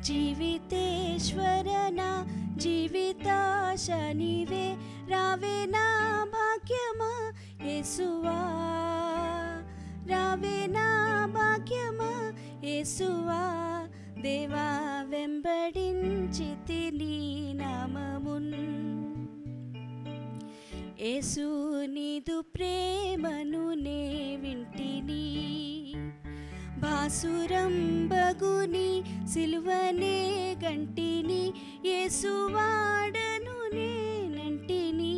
జీవితేశ్వర నా జీవితాశ నీవే, రావే నా భాగ్యమా యేసువా, రావే నా భాగ్యమా యేసువా. దేవా వెంబడించితి నీ నామమున్, యేసు నీదు ప్రేమను నే వింటిని. భాసురం బగుని సిలువనే గంటిని, యేసువాడను నేనంటిని,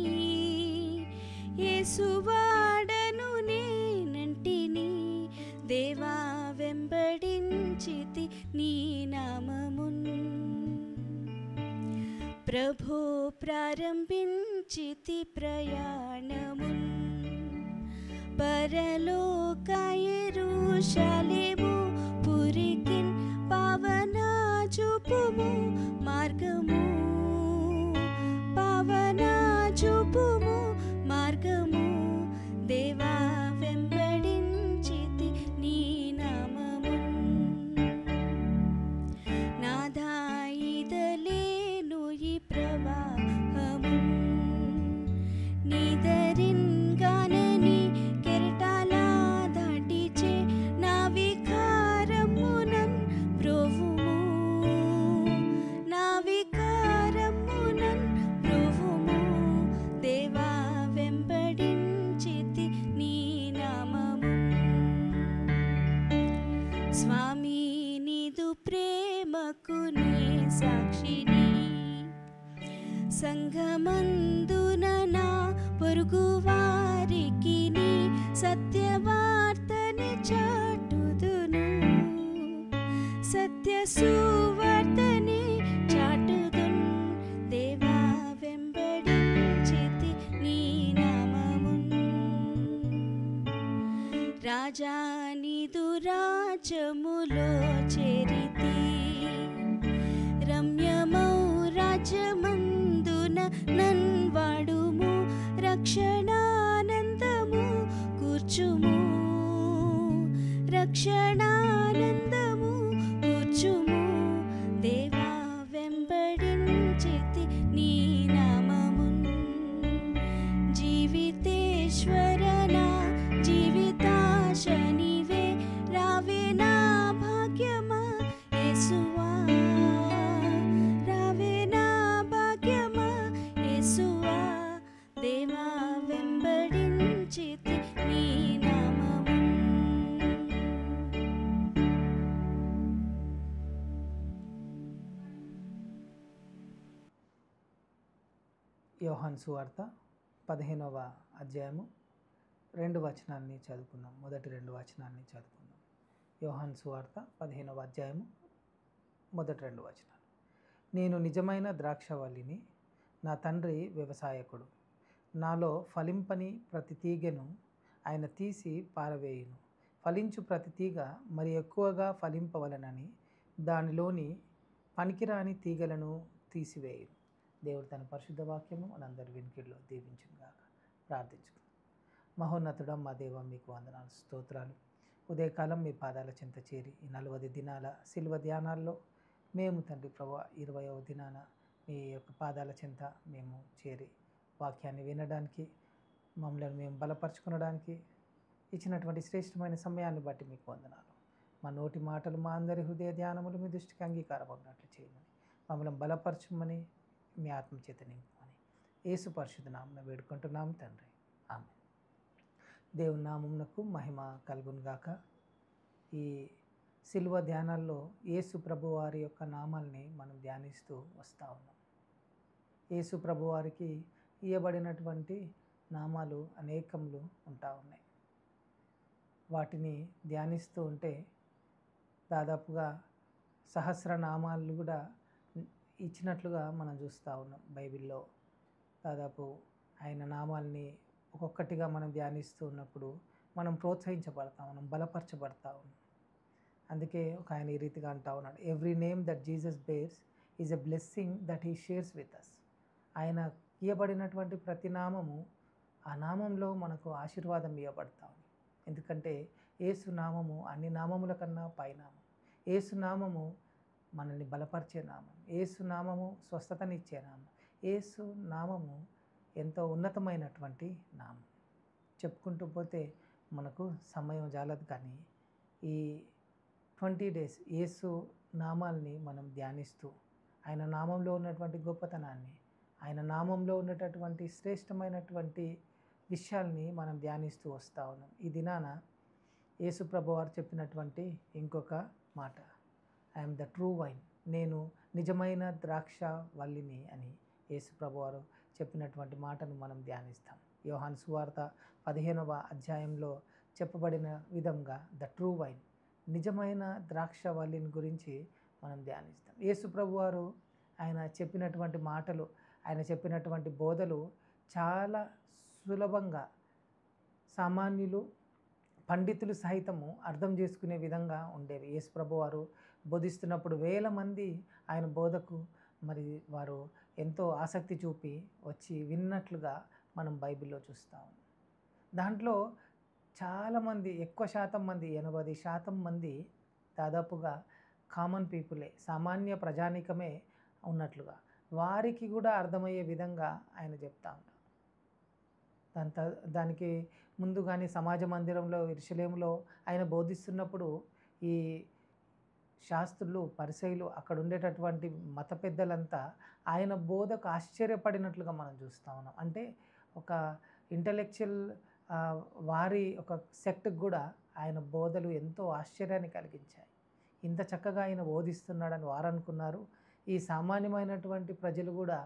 యేసువాడను నేనంటిని. దేవా వెంబడించితి నీ నామమున్, ప్రభో ప్రారంభించితి ప్రయాణమున్. పరలోక యెరూషలేము పురికిన్ పావనా చూపుము మార్గము, పావనా చూపుము మార్గము. దేవా వెంబడించితి నీ నామమున్, నాదా ఈదలేను ఈ ప్రవాహమున్. నీదరిన్ గానని కెరటాల దాటిచే నా వికారమునన్ ప్రోవుము, నా వికారమునన్ ప్రోవుము. దేవా వెంబడించితి నీ నామమున్, స్వామి నీదు ప్రేమకు నే సాక్షిని. సంఘమందున నా పొరుగు వారికి నీ సత్యవార్తని చాటుదును, సత్య సువార్తని చాటుదున్. దేవా వెంబడించితి నీ నామమున్, రాజా నీదు రాజ్యములో చేరితి. రమ్యమౌ రాజ్యమందున నన్వాడుము, రక్షణానందము కూర్చుము, రక్షణానందము కూర్చుము. దేవా వెంబడించితి నీ నామమున్, జీవితేశ్వర నా జీవితాశ నీవే, రావే నా భాగ్యమా యేసువా, రావే నా భాగ్యమా యేసువా. దేవా వెంబడించితి నీ నామమున్. యోహాను సువార్త 15వ అధ్యాయము 2 వచనాన్ని చదువుకుందాం. మొదటి 2 వచనాన్ని చదువుకుందాం. యోహాను సువార్త 15వ అధ్యాయము మొదటి 2 వచనాలు. నేను నిజమైన ద్రాక్షవల్లిని, నా తండ్రి వ్యవసాయకుడు. నాలో ఫలింపని ప్రతి తీగెను ఆయన తీసి పారవేయును. ఫలించు ప్రతి తీగ మరి ఎక్కువగా ఫలింపవలనని దానిలోని పనికిరాని తీగలను తీసివేయును. దేవుడు తన పరిశుద్ధ వాక్యము మనందరి వినికిడిలో దీవించుగాక. ప్రార్థించుకుందాం. మహోన్నతుడా మా దేవ, మీకు వందనాలు, స్తోత్రాలు. ఉదయకాలం మీ పాదాల చెంత చేరి ఈ 40 దినాల శిలువ ధ్యానాల్లో మేము తండ్రి ప్రభువా 20వ దినాన మీ యొక్క పాదాల చెంత మేము చేరి వాక్యాన్ని వినడానికి, మమ్మల్ని మేము బలపరచుకునడానికి ఇచ్చినటువంటి శ్రేష్టమైన సమయాన్ని బట్టి మీకు వందనాలు. మా నోటి మాటలు, మా అందరి హృదయ ధ్యానములు మీ దృష్టికి అంగీకారమగినట్లు చేయమని, మమ్మల్ని బలపరచమని, మీ ఆత్మచేత నింపమని యేసు పరిశుద్ధ నామమున వేడుకుంటున్నాం తండ్రి, ఆమేన్. దేవుని నామమునకు మహిమ కలుగునుగాక. ఈ శిలువ ధ్యానాల్లో యేసు ప్రభువారి యొక్క నామాల్ని మనం ధ్యానిస్తూ వస్తూ ఉన్నాం. యేసు ప్రభువారికి ఇయ్యబడినటువంటి నామాలు అనేకములు ఉంటా ఉన్నాయి. వాటిని ధ్యానిస్తూ ఉంటే దాదాపుగా సహస్రనామాలు కూడా ఇచ్చినట్లుగా మనం చూస్తూ ఉన్నాం. బైబిల్లో దాదాపు ఆయన నామాల్ని ఒక్కొక్కటిగా మనం ధ్యానిస్తూ ఉన్నప్పుడు మనం ప్రోత్సహించబడతాం, మనం బలపరచబడతా ఉన్నాం. అందుకే ఒక ఆయన ఈ రీతిగా అంటా ఉన్నాడు, every name that Jesus bears is a blessing that he shares with us. ఆయన ఇవ్వబడినటువంటి ప్రతి నామము, ఆ నామంలో మనకు ఆశీర్వాదం ఇవ్వబడతా ఉంది. ఎందుకంటే యేసు నామము అన్ని నామముల కన్నా పైనామం. యేసు నామము మనల్ని బలపరిచే నామం. యేసు నామము స్వస్థతనిచ్చే నామం. యేసు నామము ఎంతో ఉన్నతమైనటువంటి నామం. చెప్పుకుంటూ పోతే మనకు సమయం జాలదు, కానీ ఈ 20 డేస్ యేసు నామాల్ని మనం ధ్యానిస్తూ ఆయన నామంలో ఉన్నటువంటి గొప్పతనాన్ని, ఆయన నామంలో ఉన్నటువంటి శ్రేష్టమైనటువంటి విషయాల్ని మనం ధ్యానిస్తూ వస్తూ ఉన్నాం. ఈ దినాన యేసు ప్రభువారు చెప్పినటువంటి ఇంకొక మాట, ఐఎమ్ ద ట్రూ వైన్, నేను నిజమైన ద్రాక్ష వల్లిని అని యేసు ప్రభువారు చెప్పినటువంటి మాటను మనం ధ్యానిస్తాం. యోహాను సువార్త 15వ అధ్యాయంలో చెప్పబడిన విధంగా ద ట్రూ వైన్, నిజమైన ద్రాక్ష వల్లిని గురించి మనం ధ్యానిస్తాం. యేసు ప్రభువారు ఆయన చెప్పినటువంటి మాటలు, ఆయన చెప్పినటువంటి బోధలు చాలా సులభంగా సామాన్యులు, పండితులు సహితము అర్థం చేసుకునే విధంగా ఉండేవి. యేసు ప్రభువారు బోధిస్తున్నప్పుడు వేల మంది ఆయన బోధకు మరి వారు ఎంతో ఆసక్తి చూపి వచ్చి విన్నట్లుగా మనం బైబిల్లో చూస్తాం. దాంట్లో చాలామంది, ఎక్కువ శాతం మంది, 80% మంది దాదాపుగా కామన్ పీపులే, సామాన్య ప్రజానీకమే ఉన్నట్లుగా, వారికి కూడా అర్థమయ్యే విధంగా ఆయన చెప్తా ఉంటారు. దానికి ముందు కానీ సమాజ మందిరంలో యెరూషలేములో ఆయన బోధిస్తున్నప్పుడు ఈ శాస్త్రులు, పరిసయ్యులు, అక్కడ ఉండేటటువంటి మత పెద్దలంతా ఆయన బోధకు ఆశ్చర్యపడినట్లుగా మనం చూస్తూ ఉన్నాం. అంటే ఒక ఇంటలెక్చువల్ వారి ఒక సెక్ట్కి కూడా ఆయన బోధలు ఎంతో ఆశ్చర్యాన్ని కలిగించాయి. ఇంత చక్కగా ఆయన బోధిస్తున్నాడని వారు అనుకున్నారు. ఈ సామాన్యమైనటువంటి ప్రజలు కూడా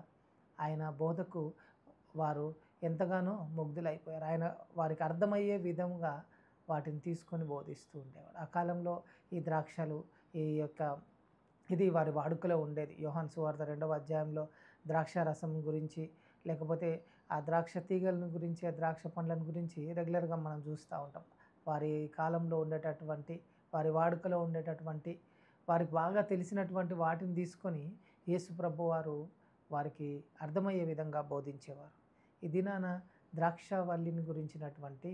ఆయన బోధకు వారు ఎంతగానో ముగ్ధులైపోయారు. ఆయన వారికి అర్థమయ్యే విధంగా వాటిని తీసుకొని బోధిస్తూ ఉండేవాడు. ఆ కాలంలో ఈ ద్రాక్షలు, ఇది వారి వాడుకలో ఉండేది. యోహాను సువార్త 2వ అధ్యాయంలో ద్రాక్ష రసం గురించి, లేకపోతే ఆ ద్రాక్ష తీగలను గురించి, ఆ ద్రాక్ష పండ్లను గురించి రెగ్యులర్గా మనం చూస్తూ ఉంటాం. వారి కాలంలో ఉండేటటువంటి, వారి వాడుకలో ఉండేటటువంటి, వారికి బాగా తెలిసినటువంటి వాటిని తీసుకొని యేసు ప్రభువారు వారికి అర్థమయ్యే విధంగా బోధించేవారు. ఈ దినాన ద్రాక్షవల్లిని గురించినటువంటి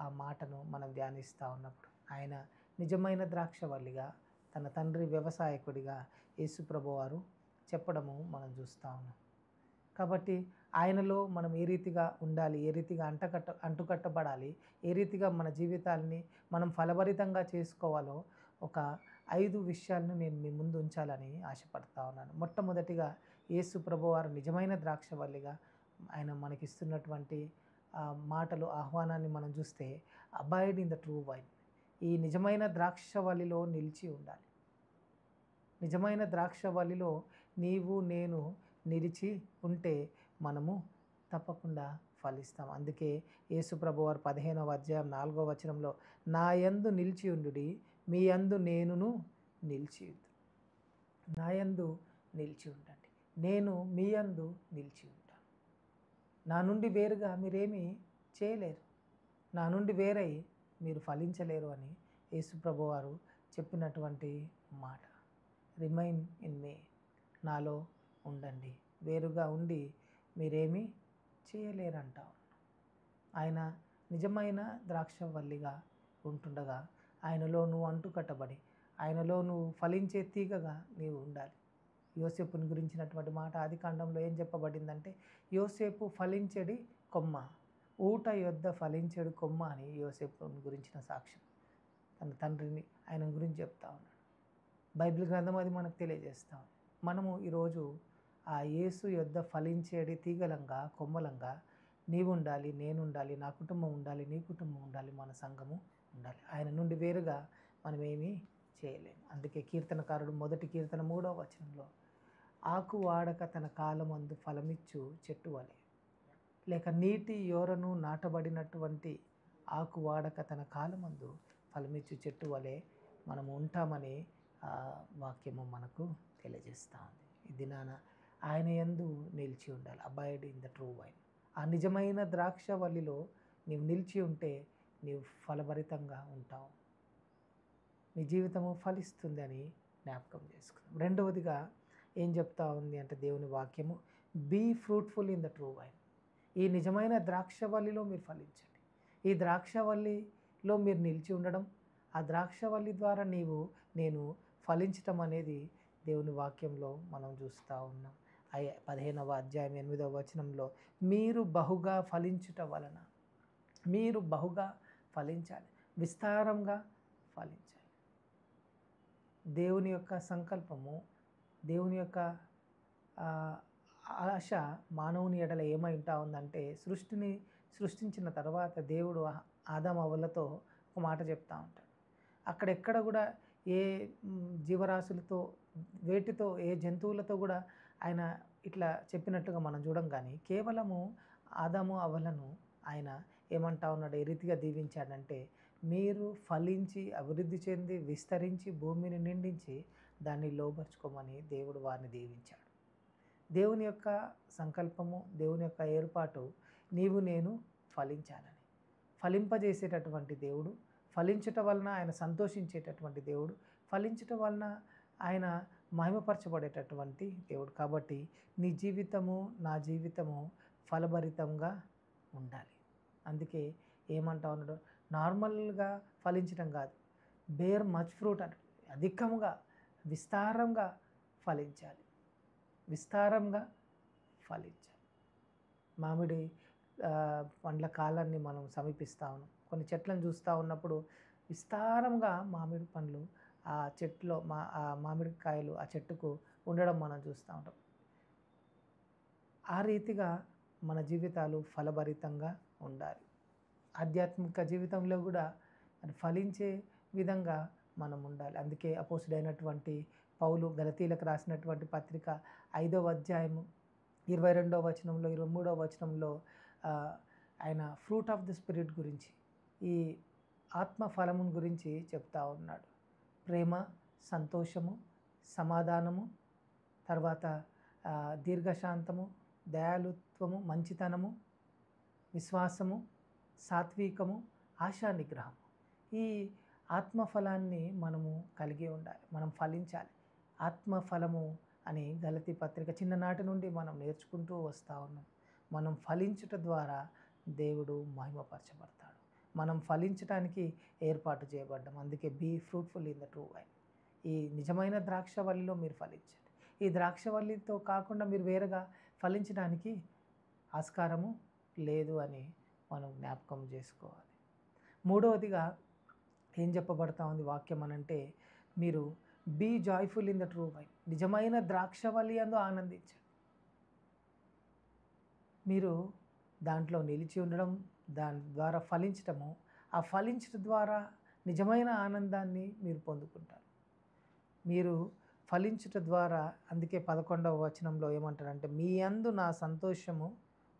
ఆ మాటను మనం ధ్యానిస్తూ ఉన్నప్పుడు, ఆయన నిజమైన ద్రాక్షవల్లిగా, తన తండ్రి వ్యవసాయకుడిగా యేసు ప్రభువారు చెప్పడము మనం చూస్తూ ఉన్నాం. కాబట్టి ఆయనలో మనం ఏ రీతిగా ఉండాలి, ఏ రీతిగా అంటుకట్టబడాలి, ఏ రీతిగా మన జీవితాలని మనం ఫలభరితంగా చేసుకోవాలో ఒక 5 విషయాలను నేను మీ ముందు ఉంచాలని ఆశపడతా ఉన్నాను. మొట్టమొదటిగా యేసు ప్రభువారు నిజమైన ద్రాక్షవల్లిగా ఆయన మనకిస్తున్నటువంటి మాటలు, ఆహ్వానాన్ని మనం చూస్తే, avoid in the true vine, ఈ నిజమైన ద్రాక్షవల్లిలో నిలిచి ఉండాలి. నిజమైన ద్రాక్షవల్లిలో నీవు నేను నిలిచి ఉంటే మనము తప్పకుండా ఫలిస్తాం. అందుకే యేసు ప్రభువారు 15వ అధ్యాయం 4వ వచనంలో, నా యందు నిలిచి ఉండుడి, మీ యందు నేనును నిలిచి ఉండు. నా యందు నిలిచి ఉండండి, నేను మీ యందు నిలిచి ఉంటాను. నా నుండి వేరుగా మీరేమీ చేయలేరు, నా నుండి వేరై మీరు ఫలించలేరు అని యేసు ప్రభువారు చెప్పినటువంటి మాట. రిమైన్ ఇన్ మీ, నాలో ఉండండి, వేరుగా ఉండి మీరేమీ చేయలేరంట. ఆయన నిజమైన ద్రాక్షవల్లిగా ఉంటుండగా ఆయనలో నువ్వు అంటుకట్టబడి, ఆయనలో నువ్వు ఫలించే తీగగా నీవు ఉండాలి. యోసేపుని గురించినటువంటి మాట ఆదికాండంలో ఏం చెప్పబడిందంటే, యోసేపు ఫలించెడి కొమ్మ, ఊట యొద్ద ఫలించెడు కొమ్మ అని యోసేపుని గురించిన సాక్ష్యం తన తండ్రిని, ఆయన గురించి చెప్తా ఉన్నాడు. బైబిల్ గ్రంథం అది మనకు తెలియజేస్తాం. మనము ఈరోజు ఆ యేసు యొద్ద ఫలించేడి తీగలంగా, కొమ్మలంగా నీవు ఉండాలి, నేను ఉండాలి, నా కుటుంబం ఉండాలి, నీ కుటుంబం ఉండాలి, మన సంఘము ఉండాలి. ఆయన నుండి వేరుగా మనం ఏమీ చేయలేము. అందుకే కీర్తనకారుడు మొదటి కీర్తన 3వ వచనంలో, ఆకు వాడక తన కాలమందు ఫలమిచ్చు చెట్టు వలె, లేక నీటి యోరను నాటబడినటువంటి ఆకు వాడక తన కాలమందు ఫలమిచ్చు చెట్టు వలె మనము ఉంటామని వాక్యము మనకు తెలియజేస్తూ ఉంది. ఈ దినాన ఆయన యందు నిలిచి ఉండాలి. Avoid in the true wine, ఆ నిజమైన ద్రాక్షవల్లిలో నీవు నిలిచి ఉంటే నీవు ఫలభరితంగా ఉంటావు, నీ జీవితము ఫలిస్తుంది అని జ్ఞాపకం చేసుకుందాం. రెండవదిగా ఏం చెప్తా ఉంది అంటే దేవుని వాక్యము, be fruitful in the true vine, ఈ నిజమైన ద్రాక్షవల్లిలో మీరు ఫలించండి. ఈ ద్రాక్షవల్లిలో మీరు నిలిచి ఉండడం, ఆ ద్రాక్షవల్లి ద్వారా నేను ఫలించటం అనేది దేవుని వాక్యంలో మనం చూస్తూ ఉన్నాం. 15వ అధ్యాయం 8వ వచనంలో మీరు బహుగా ఫలించుట వలన, మీరు బహుగా ఫలించాలి, విస్తారంగా ఫలించాలి. దేవుని యొక్క సంకల్పము, దేవుని యొక్క ఆశ మానవుని ఎడల ఏమై ఉంటా ఉందంటే, సృష్టించిన తర్వాత దేవుడు ఆదాము అవ్వలతో ఒక మాట చెప్తా ఉంటాడు. అక్కడెక్కడ కూడా ఏ జీవరాశులతో, వేటితో, ఏ జంతువులతో కూడా ఆయన ఇట్లా చెప్పినట్టుగా మనం చూడం. కానీ కేవలము ఆదాము అవ్వలను ఆయన ఏమంటా ఉన్నాడు, ఏ రీతిగా దీవించాడంటే, మీరు ఫలించి అభివృద్ధి చెంది విస్తరించి భూమిని నిండించి దాన్ని లోబర్చుకోమని దేవుడు వారిని దీవించాడు. దేవుని యొక్క సంకల్పము, దేవుని యొక్క ఏర్పాటు నీవు నేను ఫలించాలని, ఫలింపజేసేటటువంటి దేవుడు, ఫలించటం వలన ఆయన సంతోషించేటటువంటి దేవుడు, ఫలించటం వలన ఆయన మహిమపరచబడేటటువంటి దేవుడు. కాబట్టి నీ జీవితము, నా జీవితము ఫలభరితంగా ఉండాలి. అందుకే ఏమంటా ఉన్నాడు, నార్మల్గా ఫలించడం కాదు, బేర్ మచ్ ఫ్రూట్ అంటే అధికంగా విస్తారంగా ఫలించాలి, విస్తారంగా ఫలించాలి. మామిడి పండ్ల కాలాన్ని మనం సమీపిస్తూ ఉన్నాం. కొన్ని చెట్లను చూస్తూ ఉన్నప్పుడు విస్తారంగా మామిడి పండ్లు ఆ చెట్టులో ఆ మామిడికాయలు ఆ చెట్టుకు ఉండడం మనం చూస్తూ ఉంటాం. ఆ రీతిగా మన జీవితాలు ఫలభరితంగా ఉండాలి. ఆధ్యాత్మిక జీవితంలో కూడా ఫలించే విధంగా మనం ఉండాలి. అందుకే అపోస్తుడైనటువంటి పౌలు గలతీలకు రాసినటువంటి పత్రిక 5వ అధ్యాయము 22వ వచనంలో 23వ వచనంలో ఆయన ఫ్రూట్ ఆఫ్ ది స్పిరిట్ గురించి, ఈ ఆత్మ ఫలమును గురించి చెప్తా ఉన్నాడు. ప్రేమ, సంతోషము, సమాధానము, తర్వాత దీర్ఘశాంతము, దయాళుత్వము, మంచితనము, విశ్వాసము, సాత్వికము, ఆశా నిగ్రహము. ఈ ఆత్మఫలాన్ని మనము కలిగి ఉండాలి, మనం ఫలించాలి. ఆత్మఫలము అని గలతీ పత్రిక చిన్ననాటి నుండి మనం నేర్చుకుంటూ వస్తూ ఉన్నాం. మనం ఫలించుట ద్వారా దేవుడు మహిమపరచబడతాడు. మనం ఫలించడానికి ఏర్పాటు చేయబడ్డాం. అందుకే be fruitful in the true vine. ఈ నిజమైన ద్రాక్షవల్లిలో మీరు ఫలించండి. ఈ ద్రాక్షవల్లితో కాకుండా మీరు వేరుగా ఫలించడానికి ఆస్కారము లేదు అని మనం జ్ఞాపకం చేసుకోవాలి. మూడవదిగా ఏం చెప్పబడతా ఉంది వాక్యం అనంటే, మీరు be joyful in the true vine, నిజమైన ద్రాక్షవల్లి యందు ఆనందించండి. మీరు దాంట్లో నిలిచి ఉండడం, దాని ద్వారా ఫలించటము, ఆ ఫలించడం ద్వారా నిజమైన ఆనందాన్ని మీరు పొందుకుంటారు. మీరు ఫలించుట ద్వారా, అందుకే 11వ వచనంలో ఏమంటారంటే, మీ యందు నా సంతోషము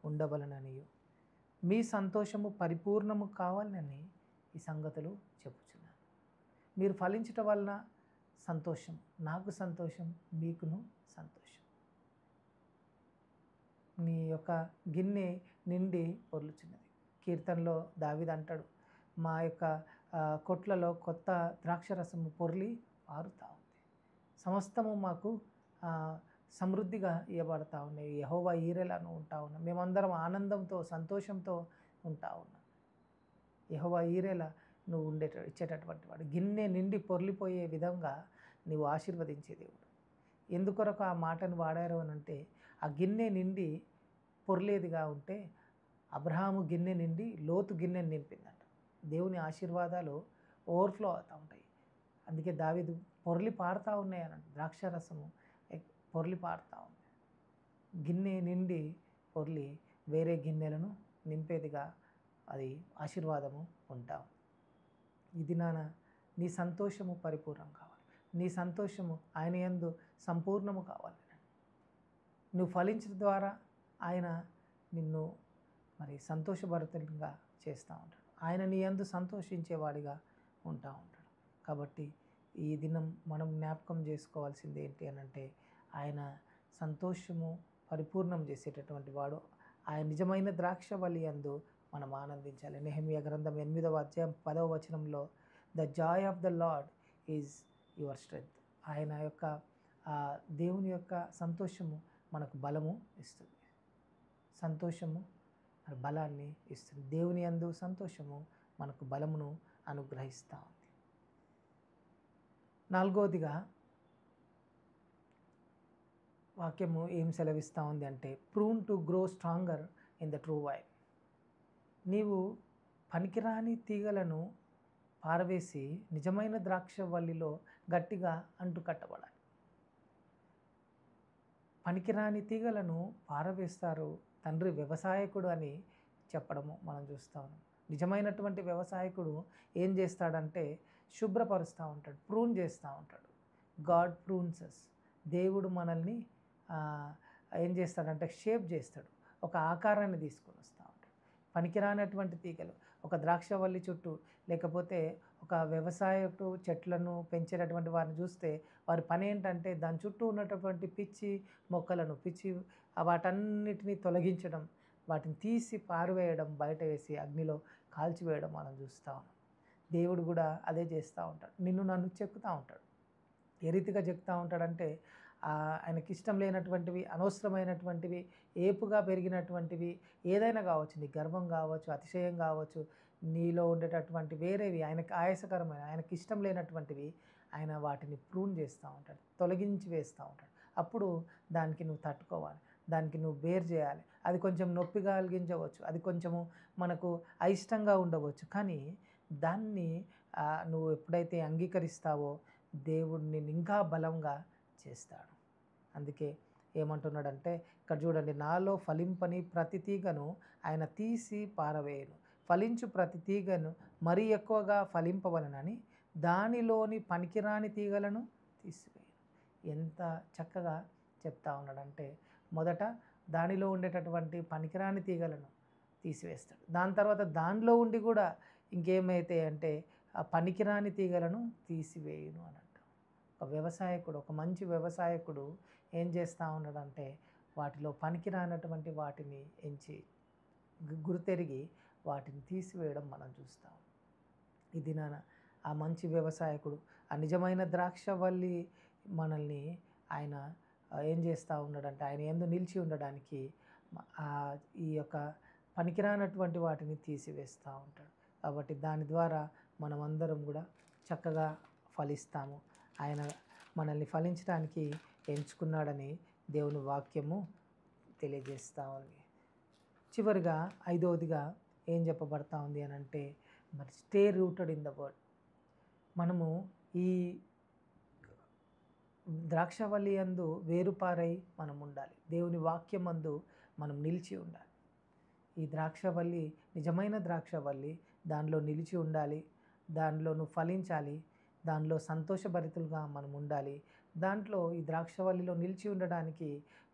ఉండవలననియు, మీ సంతోషము పరిపూర్ణము కావాలని ఈ సంగతులు చెప్పుచున్నాను. మీరు ఫలించటం వలన సంతోషం, నాకు సంతోషం, మీకును సంతోషం. నీ యొక్క గిన్నె నిండి పొర్లుచున్నది. కీర్తనలో దావీదు అంటాడు, మా యొక్క కొట్లలో కొత్త ద్రాక్షరసము పొర్లి పారుతూ ఉంది, సమస్తము మాకు సమృద్ధిగా ఇవ్వబడతా ఉన్నాయి, యెహోవా ఈరెలాను ఉంటా ఉన్నాం, మేమందరం ఆనందంతో సంతోషంతో ఉంటా ఉన్నాం. యెహోవా ఈరెలా నువ్వు ఇచ్చేటటువంటి వాడు, గిన్నె నిండి పొర్లిపోయే విధంగా నువ్వు ఆశీర్వదించే దేవుడు. ఎందుకొరకు ఆ మాటను వాడారు అని అంటే, ఆ గిన్నె నిండి పొర్లేదిగా ఉంటే అబ్రహాము గిన్నె నిండి లోతు గిన్నెని నింపిందంట. దేవుని ఆశీర్వాదాలు ఓవర్ఫ్లో అవుతూ ఉంటాయి. అందుకే దావీదు పొర్లి పారుతూ ఉన్నాయి అనంట, ద్రాక్షరసము పొర్లి పారుతూ ఉంది. గిన్నె నిండి పొర్లి వేరే గిన్నెలను నింపేదిగా అది ఆశీర్వాదము ఉంటాం. ఇది నీ సంతోషము పరిపూర్ణం కావాలి, నీ సంతోషము ఆయన యందు సంపూర్ణము కావాలి. నువ్వు ఫలించడం ద్వారా ఆయన నిన్ను మరి సంతోషభరితంగా చేస్తూ ఉంటాడు. ఆయన నీ యందు సంతోషించేవాడిగా ఉంటా ఉంటాడు. కాబట్టి ఈ దినం మనం జ్ఞాపకం చేసుకోవాల్సింది ఏంటి అని అంటే, ఆయన సంతోషము పరిపూర్ణం చేసేటటువంటి వాడు. ఆయన నిజమైన ద్రాక్షవల్లి యందు మనం ఆనందించాలి. నెహెమ్యా గ్రంథం 8వ అధ్యాయం 10వ వచనంలో, the Joy of the lord is your strength. ఆయన యొక్క దేవుని యొక్క సంతోషము మనకు బలము ఇస్తుంది, సంతోషము బలాన్ని ఇస్తుంది. దేవుని యందు సంతోషము మనకు బలమును అనుగ్రహిస్తూ ఉంది. నాలుగవదిగా వాక్యము ఏం సెలవిస్తూ ఉంది అంటే, prune to grow stronger in the true wine. నీవు పనికిరాని తీగలను పారవేసి నిజమైన ద్రాక్ష వల్లిలో గట్టిగా అంటుకట్టబడాలి. పనికిరాని తీగలను పారవేస్తారు తండ్రి వ్యవసాయకుడు అని చెప్పడము మనం చూస్తాము. నిజమైనటువంటి వ్యవసాయకుడు ఏం చేస్తాడంటే శుభ్రపరుస్తూ ఉంటాడు, ప్రూన్ చేస్తూ ఉంటాడు. గాడ్ ప్రూన్సెస్, దేవుడు మనల్ని ఏం చేస్తాడంటే షేప్ చేస్తాడు, ఒక ఆకారాన్ని తీసుకొని వస్తూ ఉంటాడు. పనికిరానటువంటి తీగలు ఒక ద్రాక్షవల్లి చుట్టూ, లేకపోతే ఒక వ్యవసాయకు చెట్లను పెంచేటటువంటి వారిని చూస్తే వారి పని ఏంటంటే దాని చుట్టూ ఉన్నటువంటి పిచ్చి మొక్కలను వాటన్నిటిని తొలగించడం, వాటిని తీసి పారవేయడం, బయట వేసి అగ్నిలో కాల్చివేయడం మనం చూస్తూ ఉన్నాం. దేవుడు కూడా అదే చేస్తూ ఉంటాడు, నిన్ను నన్ను చెక్కుతూ ఉంటాడు. ఏ రీతిగా చెక్కుతూ ఉంటాడంటే ఆయనకి ఇష్టం లేనటువంటివి, అనవసరమైనటువంటివి, ఏపుగా పెరిగినటువంటివి ఏదైనా కావచ్చు, నీ గర్వం కావచ్చు, అతిశయం కావచ్చు, నీలో ఉండేటటువంటి వేరేవి ఆయనకి ఆయాసకరమైన, ఆయనకి ఇష్టం లేనటువంటివి ఆయన వాటిని ప్రూన్ చేస్తూ ఉంటాడు, తొలగించి వేస్తూ ఉంటాడు. అప్పుడు దానికి నువ్వు తట్టుకోవాలి, దానికి నువ్వు బేర్ చేయాలి. అది కొంచెం నొప్పి కలిగించవచ్చు, అది కొంచెము మనకు అయిష్టంగా ఉండవచ్చు, కానీ దాన్ని నువ్వు ఎప్పుడైతే అంగీకరిస్తావో దేవుడు నిన్ను ఇంకా బలంగా చేస్తాడు. అందుకే ఏమంటున్నాడంటే ఇక్కడ చూడండి, నాలో ఫలింపని ప్రతి తీగను ఆయన తీసి పారవేయను, ఫలించు ప్రతి తీగను మరీ ఎక్కువగా ఫలింపవలనని దానిలోని పనికిరాని తీగలను తీసివేయను. ఎంత చక్కగా చెప్తా ఉన్నాడంటే, మొదట దానిలో ఉండేటటువంటి పనికిరాని తీగలను తీసివేస్తాడు, దాని తర్వాత దానిలో ఉండి కూడా ఇంకేమైతే అంటే ఆ పనికిరాని తీగలను తీసివేయును అని అంటాం. ఒక వ్యవసాయకుడు, ఒక మంచి వ్యవసాయకుడు ఏం చేస్తూ ఉన్నాడంటే వాటిలో పనికిరానటువంటి వాటిని ఎంచి గుర్తెరిగి వాటిని తీసివేయడం మనం చూస్తాం. ఇది ఆ మంచి వ్యవసాయకుడు, ఆ నిజమైన ద్రాక్షవల్లి మనల్ని ఆయన ఏం చేస్తూ ఉన్నాడంటే ఆయన యందు నిలిచి ఉండడానికి ఈ యొక్క పనికిరానటువంటి వాటిని తీసివేస్తూ ఉంటాడు. కాబట్టి దాని ద్వారా మనం అందరం కూడా చక్కగా ఫలిస్తాము. ఆయన మనల్ని ఫలించడానికి ఎంచుకున్నాడని దేవుని వాక్యము తెలియజేస్తూ ఉంది. చివరిగా ఐదవదిగా ఏం చెప్పబడతా ఉంది అని అంటే, మరి stay rooted in the word. మనము ఈ ద్రాక్షవల్లి యందు వేరుపారై మనం ఉండాలి, దేవుని వాక్యం యందు మనం నిలిచి ఉండాలి. ఈ ద్రాక్షవల్లి నిజమైన ద్రాక్షవల్లి, దానిలో నిలిచి ఉండాలి, దానిలో నువ్వు ఫలించాలి, దానిలో సంతోషభరితులుగా మనం ఉండాలి. దాంట్లో ఈ ద్రాక్షవల్లిలో నిలిచి ఉండడానికి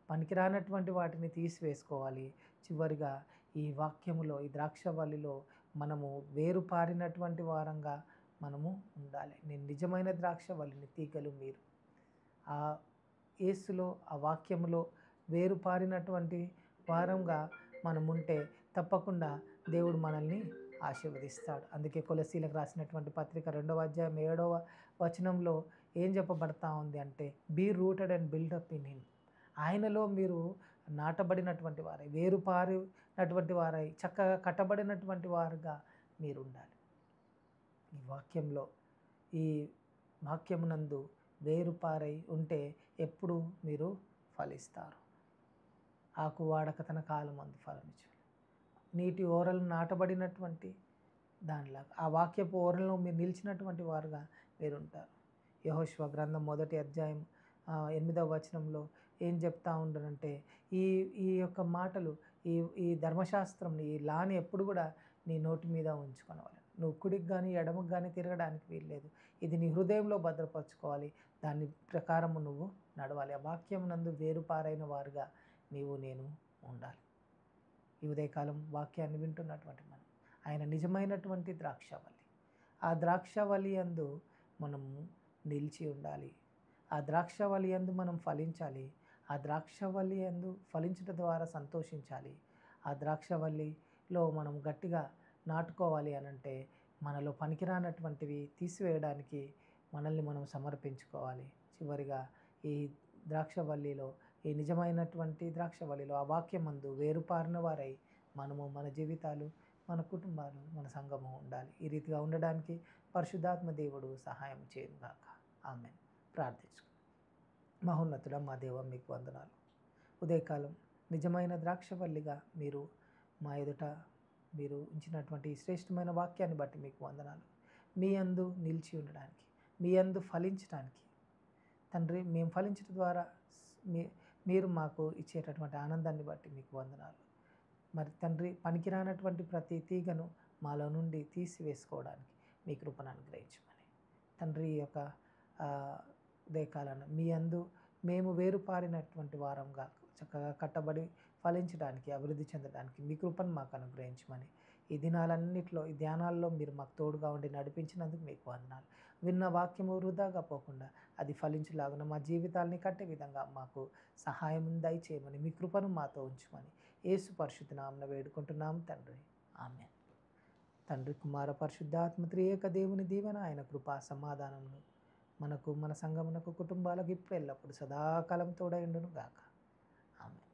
పనికిరానటువంటి వాటిని తీసివేసుకోవాలి. చివరిగా ఈ వాక్యములో, ఈ ద్రాక్షవల్లిలో మనము వేరుపారినటువంటి వారంగా మనము ఉండాలి. నేను నిజమైన ద్రాక్షవల్లిని, తీగలు మీరు. ఆ యేసులో, ఆ వాక్యములో వేరుపారినటువంటి వారంగా మనం ఉంటే తప్పకుండా దేవుడు మనల్ని ఆశీర్వదిస్తాడు. అందుకే కొలసీలకు రాసినటువంటి పత్రిక 2వ అధ్యాయం 7వ వచనంలో ఏం చెప్పబడతా ఉంది అంటే, be rooted and built up in him. ఆయనలో మీరు నాటబడినటువంటి వారై, వేరుపారినటువంటి వారై, చక్కగా కట్టబడినటువంటి వారుగా మీరు ఉండాలి. ఈ వాక్యంలో, ఈ వాక్యమునందు వేరుపారై ఉంటే ఎప్పుడు మీరు ఫలిస్తారు. ఆకు వాడక తన కాలమందు ఫలమిచ్చు. నీటి ఓరలు నాటబడినటువంటి దానిలాగా ఆ వాక్యపు ఓరల్లో మీరు నిలిచినటువంటి వారుగా మీరు ఉంటారు. యెహోషువ గ్రంథం 1వ అధ్యాయం 8వ వచనంలో ఏం చెప్తా ఉండనంటే, ఈ యొక్క మాటలు, ఈ ధర్మశాస్త్రంని, ఈ లాని ఎప్పుడు కూడా నీ నోటి మీద ఉంచుకొనవాలి. నువ్వు కుడికి కానీ ఎడమకు కానీ తిరగడానికి వీల్లేదు. ఇది నీ హృదయంలో భద్రపరచుకోవాలి, దాని ప్రకారము నువ్వు నడవాలి. ఆ వాక్యం నందు వేరుపారైన వారుగా నీవు నేను ఉండాలి. ఈ ఉదయకాలం వాక్యాన్ని వింటున్నటువంటి మనం, ఆయన నిజమైనటువంటి ద్రాక్షవల్లి, ఆ ద్రాక్షవల్లి యందు మనము నిలిచి ఉండాలి. ఆ ద్రాక్షవల్లి యందు మనం ఫలించాలి. ఆ ద్రాక్షవల్లి యందు ఫలించడం ద్వారా సంతోషించాలి. ఆ ద్రాక్షవల్లిలో మనం గట్టిగా నాటుకోవాలి అనంటే మనలో పనికిరానటువంటివి తీసివేయడానికి మనల్ని మనం సమర్పించుకోవాలి. చివరిగా ఈ ద్రాక్షవల్లిలో, ఈ నిజమైనటువంటి ద్రాక్షవల్లిలో, ఆ వాక్యమందు వేరుపారిన వారై మనము, మన జీవితాలు, మన కుటుంబాలు, మన సంఘము ఉండాలి. ఈ రీతిగా ఉండడానికి పరిశుద్ధాత్మ దేవుడు సహాయం చేయనుగాక. ఆమేన్. ప్రార్థించుకుందాం. మహోన్నతుడ మా దేవ మీకు వందనాలు. ఉదయకాలం నిజమైన ద్రాక్షవల్లిగా మీరు మా ఎదుట మీరు ఉంచినటువంటి ఈ శ్రేష్టమైన వాక్యాన్ని బట్టి మీకు వందనాలు. మీ యందు నిలిచి ఉండడానికి, మీ యందు ఫలించడానికి తండ్రి, మేము ఫలించడం ద్వారా మీరు మాకు ఇచ్చేటటువంటి ఆనందాన్ని బట్టి మీకు వందనాలు. మరి తండ్రి, పనికిరానటువంటి ప్రతి తీగను మాలో నుండి తీసివేసుకోవడానికి మీ కృపను అనుగ్రహించమని తండ్రి, ఈ యొక్క ఉదయకాలను మీ యందు మేము వేరుపారినటువంటి వారంగా చక్కగా కట్టబడి ఫలించడానికి, అభివృద్ధి చెందడానికి మీ కృపను మాకు అనుగ్రహించమని ఈ దినాలన్నింటిలో, ఈ ధ్యానాల్లో మీరు మాకు తోడుగా ఉండి నడిపించినందుకు మీకు వందనాలు. విన్న వాక్యము వృధాగా పోకుండా అది ఫలించులాగున మా జీవితాలని కట్టే విధంగా మాకు సహాయం దయచేయమని మీ కృపను మాతో ఉంచమని యేసు పరిశుద్ధ నామమున వేడుకుంటున్నాం తండ్రి. ఆమేన్. తండ్రి, కుమార పరిశుద్ధాత్మ త్రియేక దేవుని దీవెన, ఆయన కృపా సమాధానమును మనకు, మన సంఘమునకు, కుటుంబాలకు ఇప్పుడు ఎల్లప్పుడు సదాకాలం తోడైండును గాక. ఆమేన్.